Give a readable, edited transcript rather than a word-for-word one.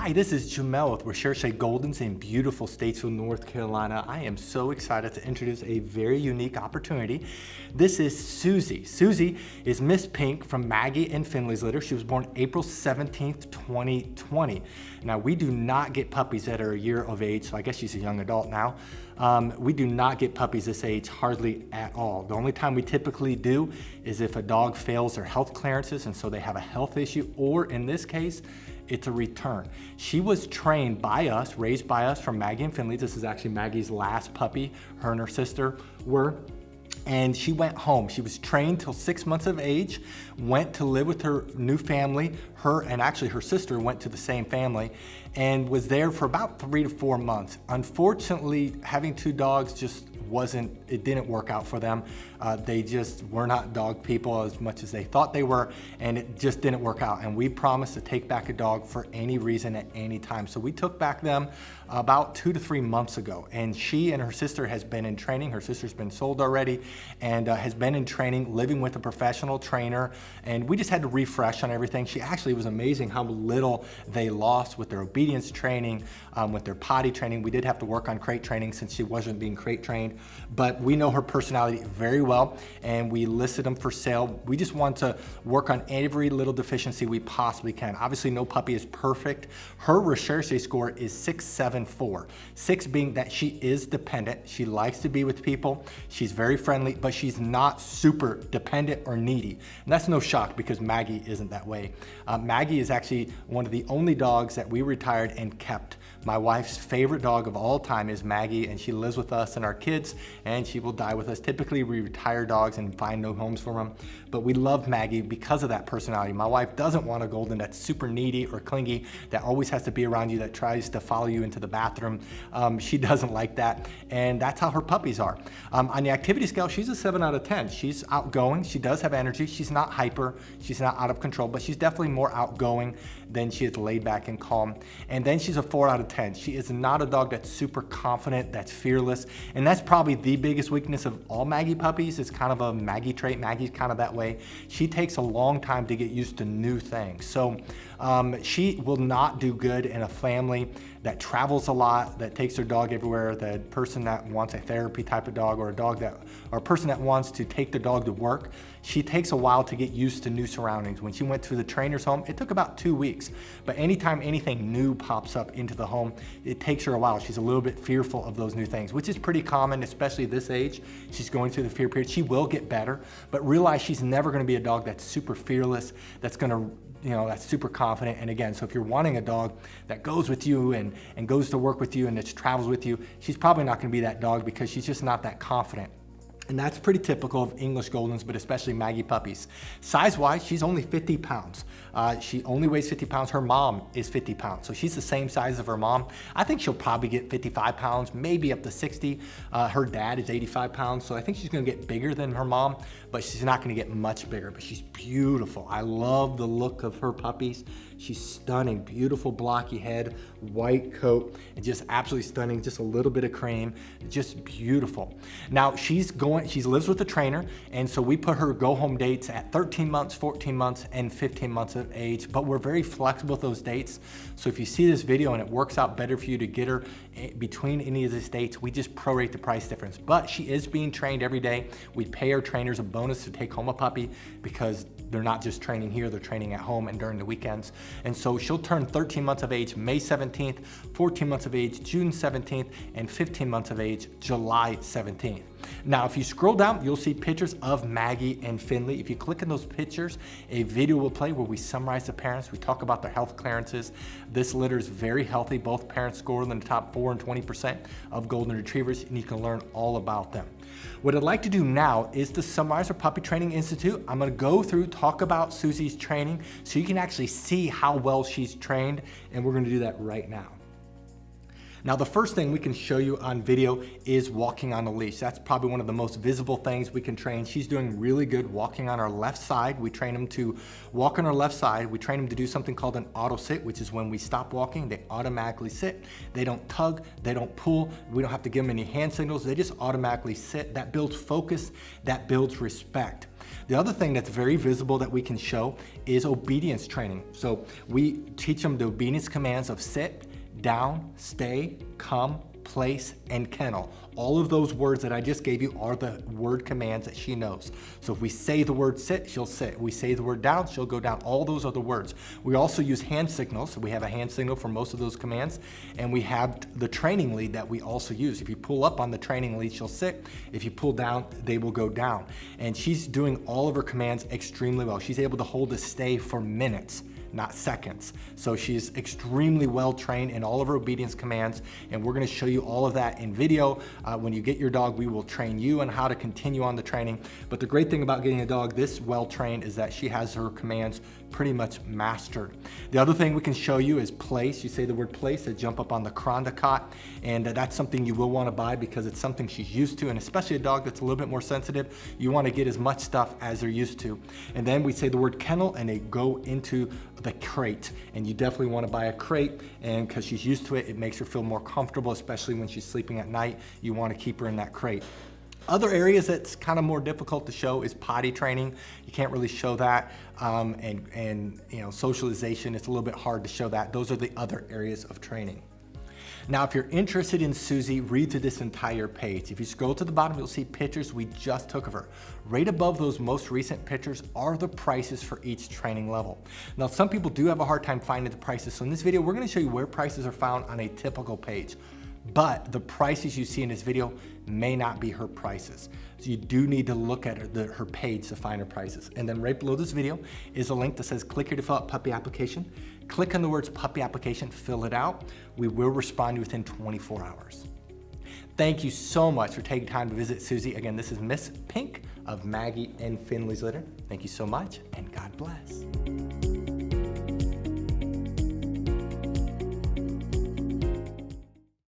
Hi, this is Jamel with Recherche Goldens in beautiful Statesville, North Carolina. I am so excited to introduce a very unique opportunity. This is Susie. Susie is Miss Pink from Maggie and Finley's litter. She was born April 17th, 2020. Now, we do not get puppies that are a year of age, so I guess she's a young adult now. We do not get puppies this age hardly at all. The only time we typically do is if a dog fails their health clearances and so they have a health issue, or in this case, it's a return. She was trained by us, raised by us from Maggie and Finley. This is actually Maggie's last puppy, her and her sister were. And she went home. She was trained till 6 months of age, went to live with her new family. Her and actually her sister went to the same family and was there for about 3 to 4 months. Unfortunately, having two dogs just it didn't work out for them. They just were not dog people as much as they thought they were, and it just didn't work out. And we promised to take back a dog for any reason at any time. So we took back them about 2 to 3 months ago. And she and her sister has been in training. Her sister's been sold already and has been in training, living with a professional trainer. And we just had to refresh on everything. She actually was amazing how little they lost with their obedience training, with their potty training. We did have to work on crate training since she wasn't being crate trained. But we know her personality very well, and we listed them for sale. We just want to work on every little deficiency we possibly can. Obviously, no puppy is perfect. Her Recherche score is 674. 6 being that she is dependent. She likes to be with people. She's very friendly, but she's not super dependent or needy. And that's no shock because Maggie isn't that way. Maggie is actually one of the only dogs that we retired and kept. My wife's favorite dog of all time is Maggie, and she lives with us and our kids, and she will die with us. Typically, we retire dogs and find no homes for them, but we love Maggie because of that personality. My wife doesn't want a golden that's super needy or clingy, that always has to be around you, that tries to follow you into the bathroom. She doesn't like that, and that's how her puppies are. On the activity scale, she's a 7 out of 10. She's outgoing. She does have energy. She's not hyper. She's not out of control, but she's definitely more outgoing than she is laid back and calm. And then she's a 4 out of 10. She is not a dog that's super confident, that's fearless, and that's probably the biggest weakness of all Maggie puppies. It's kind of a Maggie trait. Maggie's kind of that way. She takes a long time to get used to new things. So she will not do good in a family that travels a lot, that takes their dog everywhere, the person that wants a therapy type of dog, or a person that wants to take the dog to work. She takes a while to get used to new surroundings. When she went to the trainer's home, it took about 2 weeks. But anytime anything new pops up into the home, it takes her a while. She's a little bit fearful of those new things, which is pretty common, especially at this age. She's going through the fear period. She will get better, but realize she's never gonna be a dog that's super fearless, that's gonna that's super confident. And again, so if you're wanting a dog that goes with you and goes to work with you and that travels with you, she's probably not gonna be that dog because she's just not that confident. And that's pretty typical of English Goldens, but especially Maggie puppies. Size-wise, she's only 50 pounds. She only weighs 50 pounds. Her mom is 50 pounds. So she's the same size of her mom. I think she'll probably get 55 pounds, maybe up to 60. Her dad is 85 pounds. So I think she's gonna get bigger than her mom, but she's not gonna get much bigger, but she's beautiful. I love the look of her puppies. She's stunning, beautiful blocky head, white coat, and just absolutely stunning, just a little bit of cream, just beautiful. Now she lives with a trainer, and so we put her go home dates at 13 months, 14 months, and 15 months of age, but we're very flexible with those dates. So if you see this video and it works out better for you to get her between any of these dates, we just prorate the price difference. But she is being trained every day. We pay our trainers a bonus to take home a puppy because they're not just training here, they're training at home and during the weekends. And so she'll turn 13 months of age May 17th, 14 months of age June 17th, and 15 months of age July 17th. Now, if you scroll down, you'll see pictures of Maggie and Finley. If you click on those pictures, a video will play where we summarize the parents. We talk about their health clearances. This litter is very healthy. Both parents scored in the top 4 and 20% of golden retrievers, and you can learn all about them. What I'd like to do now is to summarize our Puppy Training Institute. I'm gonna go through, talk about Susie's training so you can actually see how well she's trained, and we're gonna do that right now. Now, the first thing we can show you on video is walking on a leash. That's probably one of the most visible things we can train. She's doing really good walking on our left side. We train them to walk on our left side. We train them to do something called an auto sit, which is when we stop walking, they automatically sit. They don't tug, they don't pull. We don't have to give them any hand signals. They just automatically sit. That builds focus, that builds respect. The other thing that's very visible that we can show is obedience training. So we teach them the obedience commands of sit, down, stay, come, place, and kennel. All of those words that I just gave you are the word commands that she knows. So if we say the word sit, she'll sit. We say the word down, she'll go down. All those are the words. We also use hand signals. So we have a hand signal for most of those commands. And we have the training lead that we also use. If you pull up on the training lead, she'll sit. If you pull down, they will go down. And she's doing all of her commands extremely well. She's able to hold a stay for minutes, not seconds. So she's extremely well trained in all of her obedience commands, and we're gonna show you all of that in video. When you get your dog, we will train you on how to continue on the training. But the great thing about getting a dog this well trained is that she has her commands pretty much mastered. The other thing we can show you is place. You say the word place, they jump up on the Kronda cot, and that's something you will wanna buy because it's something she's used to, and especially a dog that's a little bit more sensitive, you wanna get as much stuff as they're used to. And then we say the word kennel, and they go into the crate, and you definitely want to buy a crate, and because she's used to it, it makes her feel more comfortable, especially when she's sleeping at night. You want to keep her in that crate. Other areas that's kind of more difficult to show is potty training. You can't really show that, and you know, socialization, it's a little bit hard to show that. Those are the other areas of training. Now, if you're interested in Susie, read through this entire page. If you scroll to the bottom, you'll see pictures we just took of her. Right above those most recent pictures are the prices for each training level. Now, some people do have a hard time finding the prices. So in this video, we're gonna show you where prices are found on a typical page. But the prices you see in this video may not be her prices. So you do need to look at her page to find her prices. And then right below this video is a link that says click here to fill out puppy application. Click on the words puppy application, fill it out. We will respond within 24 hours. Thank you so much for taking time to visit Susie. Again, this is Miss Pink of Maggie and Finley's litter. Thank you so much, and God bless.